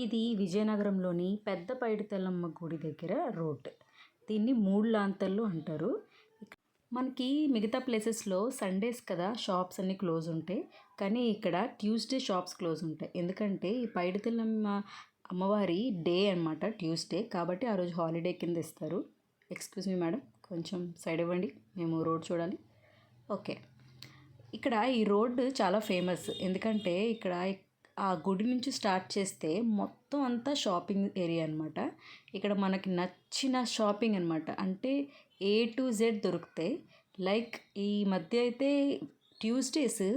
ఇది విజయనగరంలోని పెద్ద పైడితల్లమ్మ గుడి దగ్గర రోడ్. దీన్ని మూడు లాంతర్లు అంటారు. మనకి మిగతా ప్లేసెస్లో సండేస్ కదా షాప్స్ అన్నీ క్లోజ్ ఉంటాయి, కానీ ఇక్కడ ట్యూస్డే షాప్స్ క్లోజ్ ఉంటాయి. ఎందుకంటే ఈ పైడితల్లమ్మ అమ్మవారి డే అనమాట ట్యూస్డే, కాబట్టి ఆ రోజు హాలిడే కింద ఇస్తారు. ఎక్స్క్యూజ్ మీ మేడం, కొంచెం సైడ్ ఇవ్వండి, మేము రోడ్ చూడాలి. ఓకే, ఇక్కడ ఈ రోడ్డు చాలా ఫేమస్. ఎందుకంటే ఇక్కడ ఆ గుడి నుంచి స్టార్ట్ చేస్తే మొత్తం అంతా షాపింగ్ ఏరియా అనమాట. ఇక్కడ మనకి నచ్చిన షాపింగ్ అనమాట, అంటే A to Z దొరుకుతాయి. లైక్ ఈ మధ్య అయితే ట్యూస్డేస్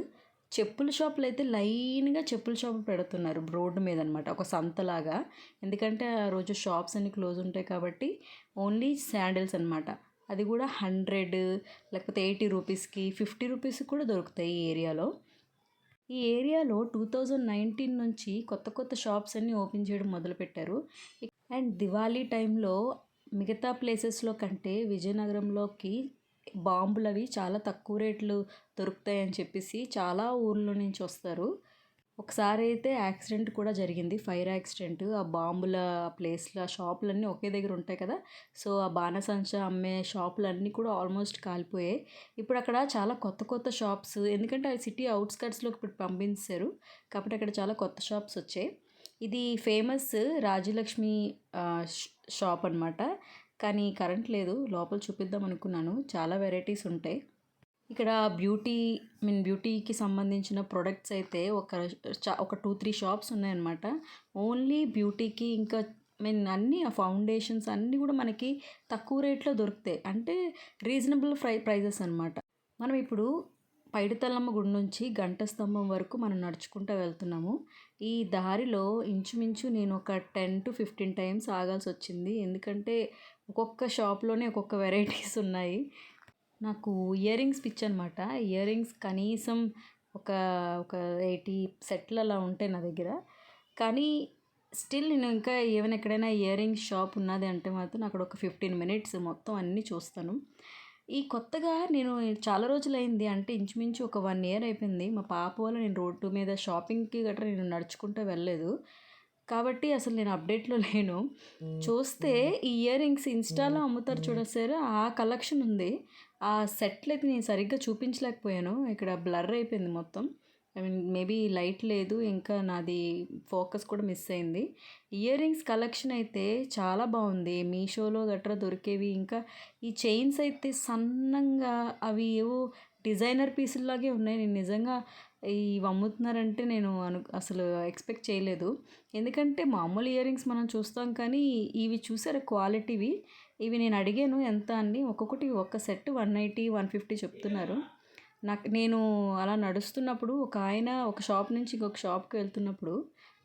చెప్పుల షాపులు అయితే లైన్గా చెప్పుల షాపులు పెడుతున్నారు రోడ్డు మీద అనమాట, ఒక సంతలాగా. ఎందుకంటే ఆ రోజు షాప్స్ అన్నీ క్లోజ్ ఉంటాయి కాబట్టి ఓన్లీ శాండిల్స్ అనమాట. అది కూడా 100 లేకపోతే 80 రూపీస్కి, 50 రూపీస్కి కూడా దొరుకుతాయి ఈ ఏరియాలో. ఈ ఏరియాలో 2019 నుంచి కొత్త కొత్త షాప్స్ అన్నీ ఓపెన్ చేయడం మొదలుపెట్టారు. అండ్ దివాళీ టైంలో మిగతా ప్లేసెస్లో కంటే విజయనగరంలోకి బాంబులు అవి చాలా తక్కువ రేట్లు దొరుకుతాయని చెప్పేసి చాలా ఊర్ల నుంచి వస్తారు. ఒకసారి అయితే యాక్సిడెంట్ కూడా జరిగింది, ఫైర్ యాక్సిడెంట్. ఆ బాంబుల ప్లేస్లో షాపులన్నీ ఒకే దగ్గర ఉంటాయి కదా, సో ఆ బాణసంచ అమ్మే షాపులన్నీ కూడా ఆల్మోస్ట్ కాలిపోయాయి. ఇప్పుడు అక్కడ చాలా కొత్త కొత్త షాప్స్, ఎందుకంటే ఆ సిటీ అవుట్స్కట్స్లోకి ఇప్పుడు పంపించారు కాబట్టి అక్కడ చాలా కొత్త షాప్స్ వచ్చాయి. ఇది ఫేమస్ రాజ్యలక్ష్మి షాప్ అనమాట. కానీ కరెంట్ లేదు, లోపల చూపిద్దాం అనుకున్నాను. చాలా వెరైటీస్ ఉంటాయి ఇక్కడ. బ్యూటీకి సంబంధించిన ప్రొడక్ట్స్ అయితే ఒక 2-3 షాప్స్ ఉన్నాయన్నమాట ఓన్లీ బ్యూటీకి. ఇంకా అన్నీ ఆ ఫౌండేషన్స్ అన్నీ కూడా మనకి తక్కువ రేట్లో దొరుకుతాయి, అంటే రీజనబుల్ ప్రైజెస్ అనమాట. మనం ఇప్పుడు పైడితల్లమ్మ గుడి నుంచి గంట స్తంభం వరకు మనం నడుచుకుంటూ వెళ్తున్నాము. ఈ దారిలో ఇంచుమించు నేను ఒక 10 to 15 టైమ్స్ ఆగాల్సి వచ్చింది, ఎందుకంటే ఒక్కొక్క షాప్లోనే ఒక్కొక్క వెరైటీస్ ఉన్నాయి. నాకు ఇయర్ రింగ్స్ పిచ్చి అనమాట. ఇయర్ రింగ్స్ కనీసం ఒక ఒక 80 సెట్లు అలా ఉంటాయి నా దగ్గర. కానీ స్టిల్ నేను ఇంకా ఏమైనా ఎక్కడైనా ఇయర్ రింగ్స్ షాప్ ఉన్నది అంటే మాత్రం అక్కడ ఒక 15 మినిట్స్ మొత్తం అన్నీ చూస్తాను. ఈ కొత్తగా నేను చాలా రోజులైంది, అంటే ఇంచుమించు ఒక 1 year అయిపోయింది. మా పాప వల్ల నేను రోడ్డు మీద షాపింగ్కి గట్రా నేను నడుచుకుంటూ వెళ్ళలేదు కాబట్టి అసలు నేను అప్డేట్లో లేను. చూస్తే ఈ ఇయర్ రింగ్స్ ఇన్స్టాలో అమ్ముతారు చూడసారు, ఆ కలెక్షన్ ఉంది. ఆ సెట్లు అయితే నేను సరిగ్గా చూపించలేకపోయాను, ఇక్కడ బ్లర్ అయిపోయింది మొత్తం. మేబీ లైట్ లేదు, ఇంకా నాది ఫోకస్ కూడా మిస్ అయింది. ఇయర్ రింగ్స్ కలెక్షన్ అయితే చాలా బాగుంది, మీషోలో గట్రా దొరికేవి. ఇంకా ఈ చైన్స్ అయితే సన్నంగా, అవి ఏవో డిజైనర్ పీసుల్లాగే ఉన్నాయి. నేను నిజంగా ఇవి అమ్ముతున్నారంటే నేను అసలు ఎక్స్పెక్ట్ చేయలేదు. ఎందుకంటే మామూలు ఇయర్ రింగ్స్ మనం చూస్తాం, కానీ ఇవి చూసారా క్వాలిటీవి. ఇవి నేను అడిగాను ఎంత అని, ఒక్కొక్కటి ఒక సెట్ 180, 150 చెప్తున్నారు. నేను అలా నడుస్తున్నప్పుడు ఒక ఆయన ఒక షాప్ నుంచి ఇంకొక షాప్కి వెళ్తున్నప్పుడు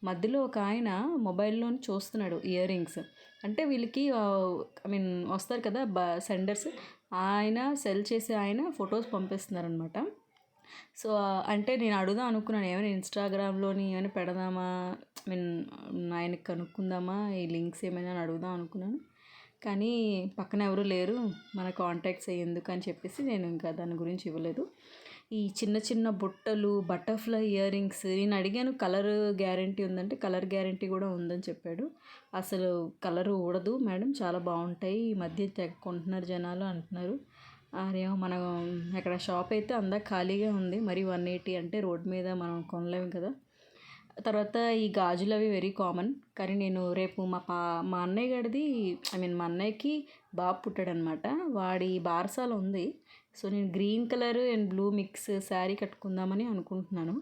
మధ్యలో ఒక ఆయన మొబైల్లో చూస్తున్నాడు ఇయర్ రింగ్స్. అంటే వీళ్ళకి వస్తారు కదా సెండర్స్, ఆయన సెల్ చేసే ఆయన ఫొటోస్ పంపిస్తున్నారనమాట. సో అంటే నేను అడుగుదాం అనుకున్నాను, ఏమైనా ఇన్స్టాగ్రామ్లోని ఏమైనా పెడదామా, ఆయనకి కనుక్కుందామా ఈ లింక్స్ ఏమైనా అడుగుదాం అనుకున్నాను. కానీ పక్కన ఎవరు లేరు, మన కాంటాక్ట్స్ ఎందుకు అని చెప్పేసి నేను ఇంకా దాని గురించి ఇవ్వలేదు. ఈ చిన్న చిన్న బుట్టలు, బటర్ఫ్లై ఇయర్ రింగ్స్ నేను అడిగాను, కలర్ గ్యారంటీ ఉందంటే కలర్ గ్యారంటీ కూడా ఉందని చెప్పాడు. అసలు కలర్ ఊడదు మేడం, చాలా బాగుంటాయి, ఈ మధ్య కొంటున్నారు జనాలు అంటున్నారు. అరేమో మనం అక్కడ షాప్ అయితే అంతా ఖాళీగా ఉంది, మరి 180 అంటే రోడ్ మీద మనం కొనలేము కదా. తర్వాత ఈ గాజులు అవి వెరీ కామన్. కానీ నేను రేపు మా అన్నయ్య గడిది మా అన్నయ్యకి బాబు పుట్టాడనమాట, వాడి బారసాల ఉంది. సో నేను green colour and blue mix sari కట్టుకుందామని అనుకుంటున్నాను.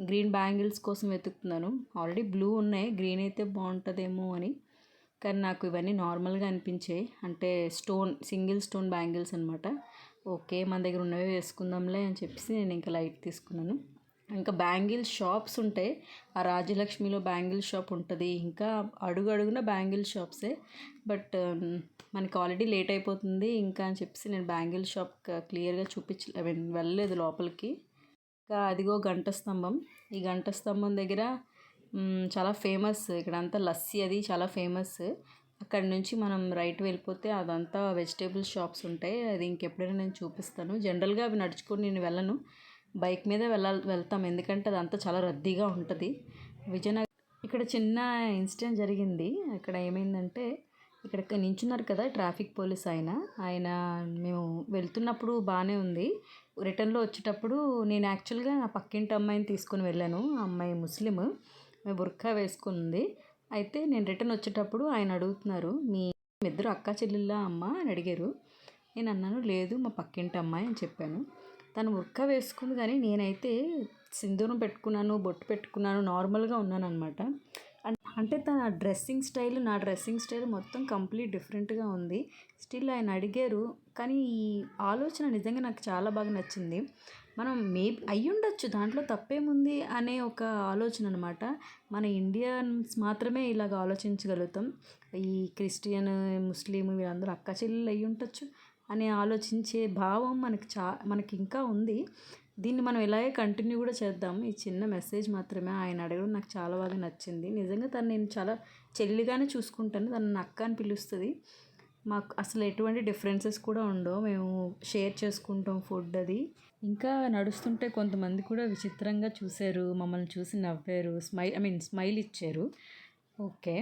గ్రీన్ బ్యాంగిల్స్ కోసం వెతుకుతున్నాను. ఆల్రెడీ బ్లూ ఉన్నాయి, గ్రీన్ అయితే బాగుంటుందేమో అని. కానీ నాకు ఇవన్నీ నార్మల్గా అనిపించాయి, అంటే సింగిల్ స్టోన్ బ్యాంగిల్స్ అనమాట. ఓకే, మన దగ్గర ఉన్నవే వేసుకుందాంలే అని చెప్పేసి నేను ఇంకా లైట్ తీసుకున్నాను. ఇంకా బ్యాంగిల్ షాప్స్ ఉంటాయి, ఆ రాజ్యలక్ష్మిలో బ్యాంగిల్ షాప్ ఉంటుంది, ఇంకా అడుగున బ్యాంగిల్ షాప్సే. బట్ మనకి ఆల్రెడీ లేట్ అయిపోతుంది ఇంకా అని చెప్పేసి నేను బ్యాంగిల్ షాప్ క్లియర్గా వెళ్ళలేదు లోపలికి. ఇంకా అదిగో గంట స్తంభం. ఈ గంట స్తంభం దగ్గర చాలా ఫేమస్, ఇక్కడ అంతా లస్సీ అది చాలా ఫేమస్. అక్కడ నుంచి మనం రైట్ వెళ్ళిపోతే అదంతా వెజిటేబుల్ షాప్స్ ఉంటాయి, అది ఇంకెప్పుడైనా నేను చూపిస్తాను. జనరల్గా అవి నడుచుకొని నేను వెళ్ళను, బైక్ మీద వెళ్తాం, ఎందుకంటే అదంతా చాలా రద్దీగా ఉంటుంది. ఇక్కడ చిన్న ఇన్సిడెంట్ జరిగింది. ఇక్కడ ఏమైందంటే ఇక్కడ నించున్నారు కదా ట్రాఫిక్ పోలీస్ ఆయన. ఆయన మేము వెళ్తున్నప్పుడు బానే ఉంది. రిటర్న్‌లో వచ్చేటప్పుడు నేను యాక్చువల్‌గా నా పక్కింటి అమ్మాయిని తీసుకొని వెళ్ళాను. ఆ అమ్మాయి ముస్లిం. బుర్కా వేసుకుంది. అయితే నేను రిటర్న్ వచ్చేటప్పుడు ఆయన అడుగుతున్నారు, "మీ ఇద్దరు అక్కా చెల్లెళ్ళా అమ్మ?" అని అడిగారు. నేను అన్నాను, "లేదు మా పక్కింటి అమ్మాయి" అని చెప్పాను. తను బుర్కా వేసుకుంది కానీ నేనైతే సింధూరం పెట్టుకున్నాను, బొట్టు పెట్టుకున్నాను, నార్మల్‌గా ఉన్నాననమాట. అంటే తన డ్రెస్సింగ్ స్టైల్, నా డ్రెస్సింగ్ స్టైల్ మొత్తం కంప్లీట్ డిఫరెంట్‌గా ఉంది. స్టిల్ ఆయన అడిగారు. కానీ ఈ ఆలోచన నిజంగా నాకు చాలా బాగా నచ్చింది. మనం అయ్యుండొచ్చు దాంట్లో తప్పేముంది అనే ఒక ఆలోచన అనమాట. మన ఇండియన్స్ మాత్రమే ఇలాగ ఆలోచించగలుగుతాం. ఈ క్రిస్టియన్, ముస్లిం వీళ్ళందరూ అక్క చెల్లెళ్ళు అయ్యుండొచ్చు అని ఆలోచించే భావం మనకి ఇంకా ఉంది. దీన్ని మనం ఇలాగే కంటిన్యూ కూడా చేద్దాం. ఈ చిన్న మెసేజ్ మాత్రమే ఆయన అడగడం నాకు చాలా బాగా నచ్చింది. నిజంగా తను నేను చాలా చెల్లిగానే చూసుకుంటాను. తను నన్ను అక్క అని పిలుస్తది. మాకు అసలు ఎటువంటి డిఫరెన్సెస్ కూడా ఉండవు. మేము షేర్ చేసుకుంటాం ఫుడ్ అది. ఇంకా నడుస్తుంటే కొంతమంది కూడా విచిత్రంగా చూసారు. మమ్మల్ని చూసి నవ్వారు. స్మైల్ ఇచ్చారు. ఓకే.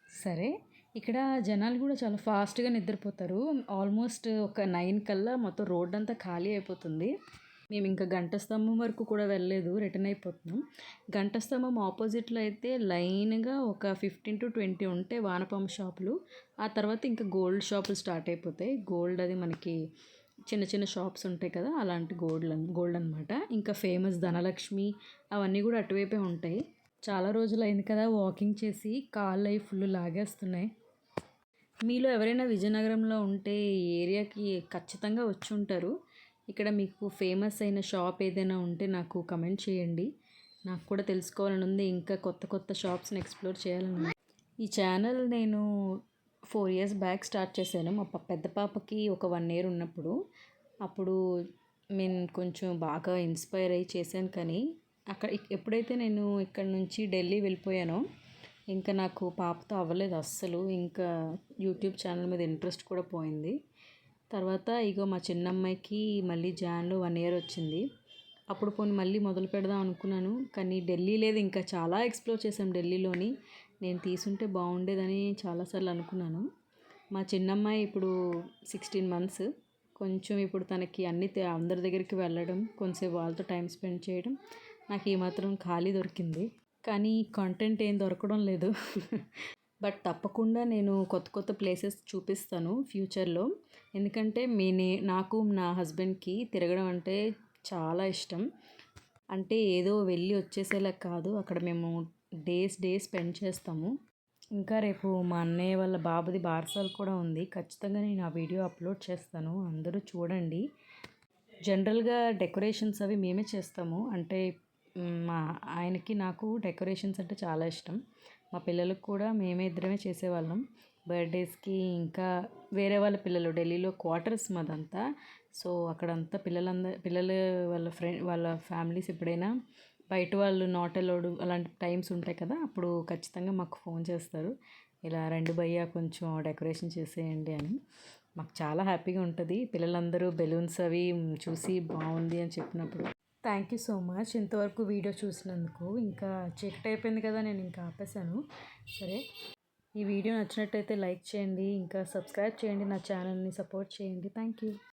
సరే. ఇక్కడ జనాలు కూడా చాలా ఫాస్ట్‌గా నిద్రపోతారు. ఆల్మోస్ట్ ఒక 9 కల్లా మొత్తం రోడ్డంతా ఖాళీ అయిపోతుంది. మేమింక గంట స్తంభం వరకు కూడా వెళ్ళలేదు. రిటర్న్ అయిపోతున్నాం. గంట స్తంభం ఆపోజిట్‌లో అయితే లైన్‌గా ఒక 15-20 ఉంటాయి వానపాము షాపులు. ఆ తర్వాత ఇంకా గోల్డ్ షాపులు స్టార్ట్ అయిపోతాయి. గోల్డ్ అది మనకి చిన్న చిన్న షాప్స్ ఉంటాయి కదా! అలాంటి గోల్డ్ అనమాట. ఇంకా ఫేమస్ ధనలక్ష్మి అవన్నీ కూడా అటువైపే ఉంటాయి. చాలా రోజులైంది కదా వాకింగ్ చేసి కాళ్ళయి ఫుల్ లాగేస్తున్నాయి. మీలో ఎవరైనా విజయనగరంలో ఉంటే ఈ ఏరియాకి ఖచ్చితంగా వచ్చుంటారు. ఇక్కడ మీకు ఫేమస్ అయిన షాప్ ఏదైనా ఉంటే నాకు కమెంట్ చేయండి. నాకు కూడా తెలుసుకోవాలని ఉంది. ఇంకా కొత్త కొత్త షాప్స్ని ఎక్స్ప్లోర్ చేయాలని ఉంది. ఈ ఛానల్ నేను 4 ఇయర్స్ బ్యాక్ స్టార్ట్ చేశాను. మా పెద్ద పాపకి ఒక 1 ఇయర్ ఉన్నప్పుడు. అప్పుడు నేను కొంచెం బాగా ఇన్స్పైర్ అయ్యి చేశాను. కానీ ఎప్పుడైతే నేను ఇక్కడ నుంచి ఢిల్లీ వెళ్ళిపోయానో ఇంకా నాకు పాపతో అవ్వలేదు అస్సలు. ఇంకా యూట్యూబ్ ఛానల్ మీద ఇంట్రెస్ట్ కూడా పోయింది. తర్వాత ఇగో మా చిన్నమ్మాయికి మళ్ళీ జాన్‌లో 1 ఇయర్ వచ్చింది. అప్పుడు పోనీ మళ్ళీ మొదలు పెడదాం అనుకున్నాను. కానీ ఢిల్లీ లేదు. ఇంకా చాలా ఎక్స్ప్లోర్ చేశాం ఢిల్లీలోని. నేను తీసుంటే బాగుండేదని చాలాసార్లు అనుకున్నాను. మా చిన్నమ్మాయి ఇప్పుడు 16 మంత్స్. కొంచెం ఇప్పుడు తనకి అన్నీ అందరి దగ్గరికి వెళ్ళడం, కొంచెంసేపు వాళ్ళతో టైం స్పెండ్ చేయడం, నాకు ఏమాత్రం ఖాళీ దొరికింది. కానీ కంటెంట్ ఏం దొరకడం లేదు. బట్ తప్పకుండా నేను కొత్త కొత్త ప్లేసెస్ చూపిస్తాను ఫ్యూచర్లో. ఎందుకంటే నాకు నా హస్బెండ్కి తిరగడం అంటే చాలా ఇష్టం. అంటే ఏదో వెళ్ళి వచ్చేసేలా కాదు. అక్కడ మేము డేస్ స్పెండ్ చేస్తాము. ఇంకా రేపు మా అన్నయ్య వాళ్ళ బాబుది బారసాల కూడా ఉంది. ఖచ్చితంగా నేను ఆ వీడియో అప్లోడ్ చేస్తాను. అందరూ చూడండి. జనరల్గా డెకరేషన్స్ అవి మేమే చేస్తాము. అంటే మా ఆయనకి నాకు డెకరేషన్స్ అంటే చాలా ఇష్టం. మా పిల్లలకు కూడా మేమే ఇద్దరమే చేసేవాళ్ళం. బర్త్డేస్కి ఇంకా వేరే వాళ్ళ పిల్లలు ఢిల్లీలో క్వార్టర్స్ మాదంతా. సో అక్కడంతా పిల్లలు వాళ్ళ ఫ్యామిలీస్ ఎప్పుడైనా బయట వాళ్ళు నాట్ అలౌడ్ అలాంటి టైమ్స్ ఉంటాయి కదా! అప్పుడు ఖచ్చితంగా మాకు ఫోన్ చేస్తారు. ఇలా రండి భయ్యా కొంచెం డెకరేషన్ చేసేయండి అని. మాకు చాలా హ్యాపీగా ఉంటుంది. పిల్లలందరూ బెలూన్స్ అవి చూసి బాగుంది అని చెప్పినప్పుడు. థ్యాంక్ యూ సో మచ్ ఇంతవరకు వీడియో చూసినందుకు. ఇంకా చీకటి అయిపోయింది కదా, నేను ఇంకా ఆపేసాను. సరే, ఈ వీడియో నచ్చినట్టయితే లైక్ చేయండి, ఇంకా సబ్స్క్రైబ్ చేయండి, నా ఛానల్ని సపోర్ట్ చేయండి. Thank you.